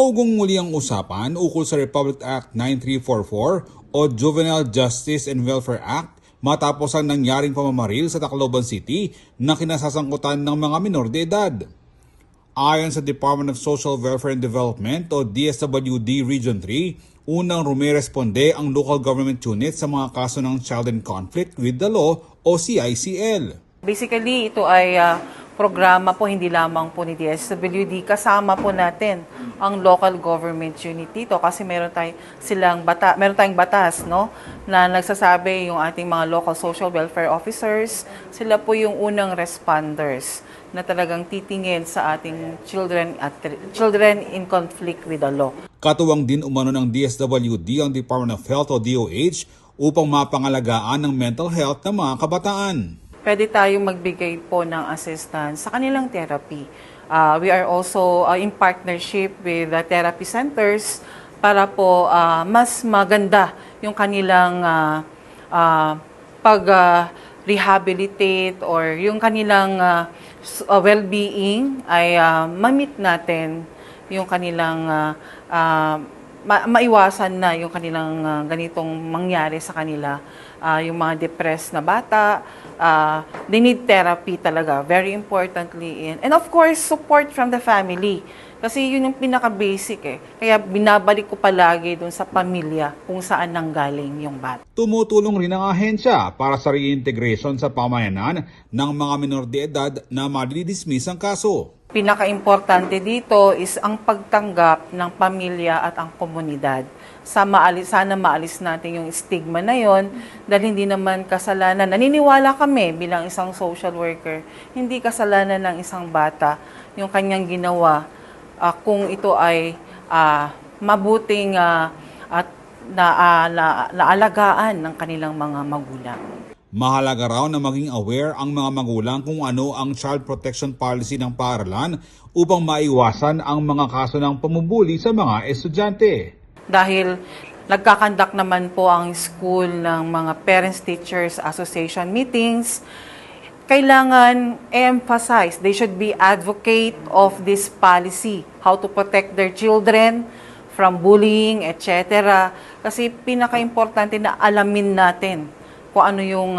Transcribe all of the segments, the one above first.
Ugong muli ang usapan ukol sa Republic Act 9344 o Juvenile Justice and Welfare Act matapos ang nangyaring pamamaril sa Tacloban City na kinasasangkutan ng mga minor de edad. Ayon sa Department of Social Welfare and Development o DSWD Region 3, unang rumiresponde ang local government unit sa mga kaso ng Child in Conflict with the Law o CICL. Basically, ito ay programa po hindi lamang po ni DSWD, kasama po natin ang local government unit dito kasi meron tayong batas no na nagsasabi yung ating mga local social welfare officers, sila po yung unang responders na talagang titingin sa ating children in conflict with the law. Katuwang din umano ng DSWD ang Department of Health o DOH upang mapangalagaan ng mental health ng mga kabataan. Pwede tayong magbigay po ng assistance sa kanilang therapy. We are also in partnership with the therapy centers para po mas maganda yung kanilang pag-rehabilitate or yung kanilang well-being ay ma-meet natin yung kanilang maiwasan na yung kanilang ganitong mangyari sa kanila. Yung mga depressed na bata, they need therapy talaga, very importantly. And of course, support from the family. Kasi yun yung pinaka-basic eh. Kaya binabalik ko palagi dun sa pamilya kung saan nanggaling yung bata. Tumutulong rin ang ahensya para sa reintegration sa pamayanan ng mga minor de edad na madidismiss ang kaso. Pinaka-importante dito is ang pagtanggap ng pamilya at ang komunidad. Sana maalis natin yung stigma na yon dahil hindi naman kasalanan. Naniniwala kami bilang isang social worker, hindi kasalanan ng isang bata yung kanyang ginawa kung ito ay mabuting at naalagaan ng kanilang mga magulang. Mahalaga raw na maging aware ang mga magulang kung ano ang child protection policy ng paaralan upang maiwasan ang mga kaso ng pamubuli sa mga estudyante. Dahil nagkakandak naman po ang school ng mga Parents-Teachers Association meetings, kailangan emphasize, they should be advocate of this policy, how to protect their children from bullying, etc. Kasi pinaka-importante na alamin natin kung ano yung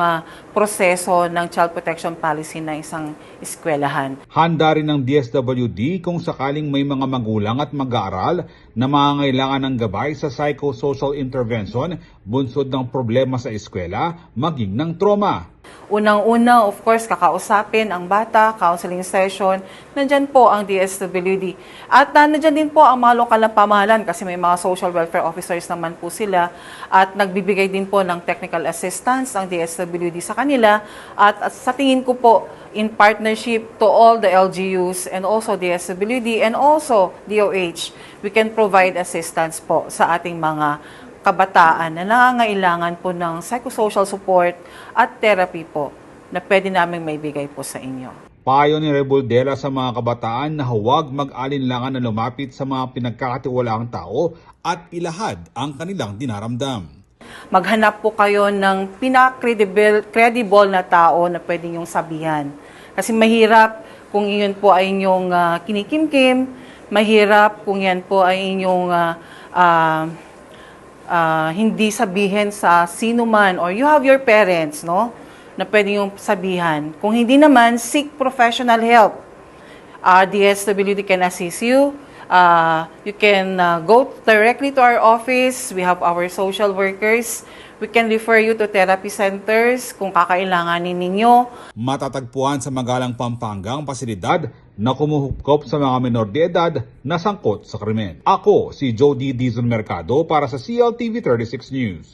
proseso ng child protection policy ng isang eskwelahan. Handa rin ng DSWD kung sakaling may mga magulang at mag-aaral na mangangailangan ng gabay sa psychosocial intervention, bunsod ng problema sa eskwela, maging ng trauma. Unang-una, of course, kakausapin ang bata, counseling session. Nandyan po ang DSWD. At nandyan din po ang mga lokal na pamahalaan kasi may mga social welfare officers naman po sila. At nagbibigay din po ng technical assistance ang DSWD sa kanila. At sa tingin ko po, in partnership to all the LGUs and also DSWD and also DOH, we can provide assistance po sa ating mga kabataan na nangangailangan po ng psychosocial support at therapy po na pwede namin maibigay po sa inyo. Payo ni Rebuldela sa mga kabataan na huwag mag-alinlangan na lumapit sa mga pinagkakatiwalaang tao at ilahad ang kanilang dinaramdam. Maghanap po kayo ng pinaka-credible na tao na pwede niyong sabihan. Kasi mahirap kung iyon po ay inyong kinikimkim, mahirap kung yan po ay inyong hindi sabihin sa sino man or you have your parents, no? Na pwede yung sabihan. Kung hindi naman, seek professional help. DSWD can assist you. You can go directly to our office. We have our social workers. We can refer you to therapy centers kung kakailanganin ninyo. Matatagpuan sa Magalang, Pampanga ang pasilidad na kumuhukop sa mga menor de edad na sangkot sa krimen. Ako si Jody Dizon Mercado para sa CLTV 36 News.